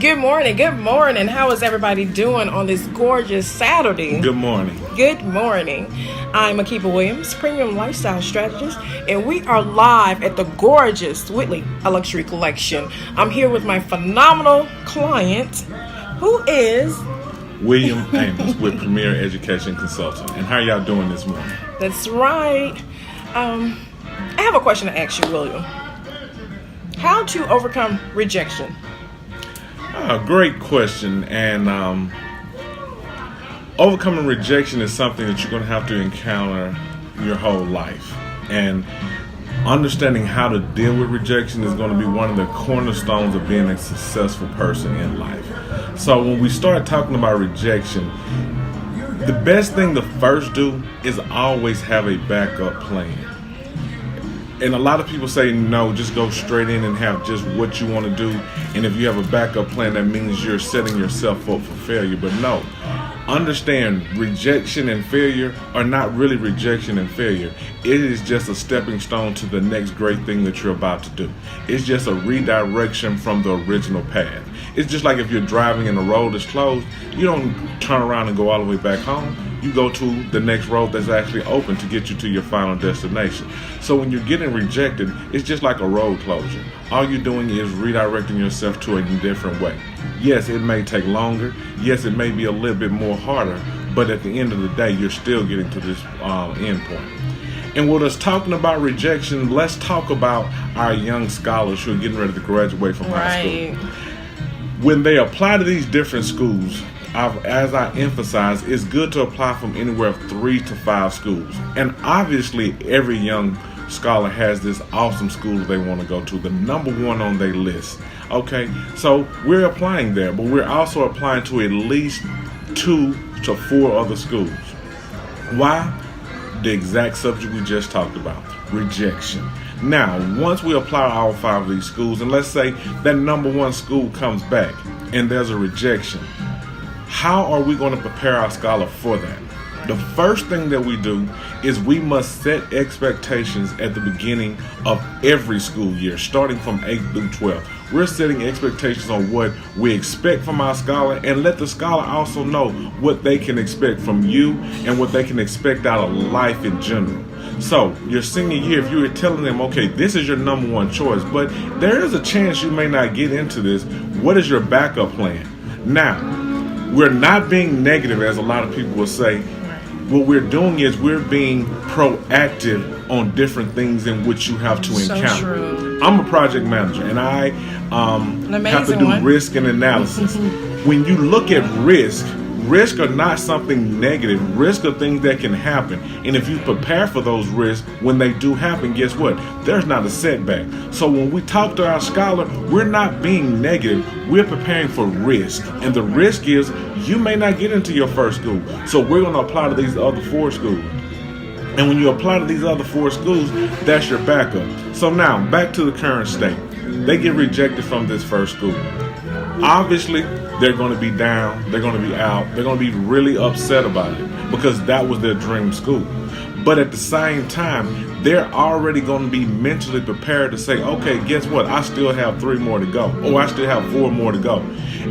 Good morning. Good morning. How is everybody doing on this gorgeous Saturday? Good morning. Good morning. I'm Makeba Williams, Premium Lifestyle Strategist, and we are live at the gorgeous Whitley, a luxury collection. I'm here with my phenomenal client, who is William Amos with Premier Education Consulting. And how y'all doing this morning? That's right. I have a question to ask you, William. How to overcome rejection? Great question. And overcoming rejection is something that you're going to have to encounter your whole life. And understanding how to deal with rejection is going to be one of the cornerstones of being a successful person in life. So when we start talking about rejection, the best thing to first do is always have a backup plan. And a lot of people say, no, just go straight in and have just what you want to do. And if you have a backup plan, that means you're setting yourself up for failure. But no, understand rejection and failure are not really rejection and failure. It is just a stepping stone to the next great thing that you're about to do. It's just a redirection from the original path. It's just like if you're driving and the road is closed, you don't turn around and go all the way back home. You go to the next road that's actually open to get you to your final destination. So when you're getting rejected, it's just like a road closure. All you're doing is redirecting yourself to a different way. Yes, it may take longer. Yes, it may be a little bit more harder. But at the end of the day, you're still getting to this end point. And with us talking about rejection, let's talk about our young scholars who are getting ready to graduate from high school. When they apply to these different schools, as I emphasize, it's good to apply from anywhere of 3 to 5 schools. And obviously, every young scholar has this awesome school they want to go to, the number one on their list. Okay, so we're applying there, but we're also applying to at least 2 to 4 other schools. Why? The exact subject we just talked about, rejection. Now, once we apply to all 5 of these schools, and let's say that number one school comes back and there's a rejection, how are we going to prepare our scholar for that? The first thing that we do is we must set expectations at the beginning of every school year, starting from 8th through 12th. We're setting expectations on what we expect from our scholar, and let the scholar also know what they can expect from you and what they can expect out of life in general. So your senior year, if you were telling them, okay, this is your number one choice, but there is a chance you may not get into this, what is your backup plan? Now, we're not being negative, as a lot of people will say. What we're doing is we're being proactive on different things in which you have to encounter. True. I'm a project manager, and I have to do risk and analysis. When you look at risk are not something negative. Risk are things that can happen. And if you prepare for those risks, when they do happen, guess what? There's not a setback. So when we talk to our scholar, we're not being negative. We're preparing for risk. And the risk is you may not get into your first school. So we're going to apply to these other 4 schools. And when you apply to these other 4 schools, that's your backup. So now, back to the current state. They get rejected from this first school. Obviously, they're going to be down, they're going to be out, they're going to be really upset about it because that was their dream school. But at the same time, they're already going to be mentally prepared to say, okay, guess what? I still have 3 more to go, or I still have 4 more to go.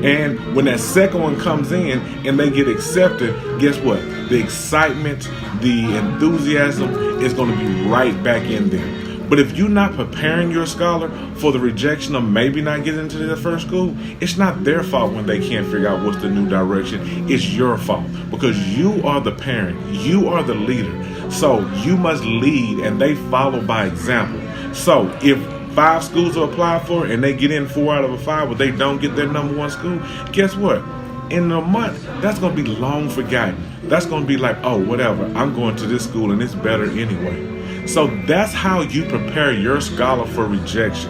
And when that second one comes in and they get accepted, guess what? The excitement, the enthusiasm is going to be right back in them. But if you're not preparing your scholar for the rejection of maybe not getting into their first school, it's not their fault when they can't figure out what's the new direction. It's your fault because you are the parent. You are the leader. So you must lead and they follow by example. So if 5 schools are applied for and they get in 4 out of the 5, but they don't get their number one school, guess what? In a month, that's going to be long forgotten. That's going to be like, oh, whatever. I'm going to this school and it's better anyway. So that's how you prepare your scholar for rejection,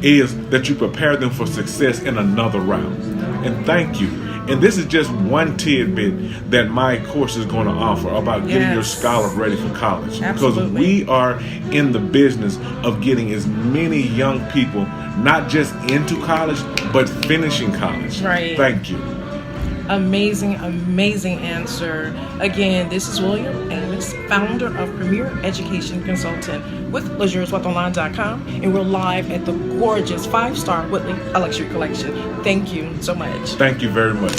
is that you prepare them for success in another round. And thank you. And this is just one tidbit that my course is going to offer about getting your scholar ready for college. Absolutely. Because we are in the business of getting as many young people, not just into college, but finishing college. Right. Thank you. Amazing, amazing answer. Again, this is William Amos, founder of Premier Education Consultant with LuxuriousWealthOnline.com, and we're live at the gorgeous 5-star Whitley Luxury Collection. Thank you so much. Thank you very much.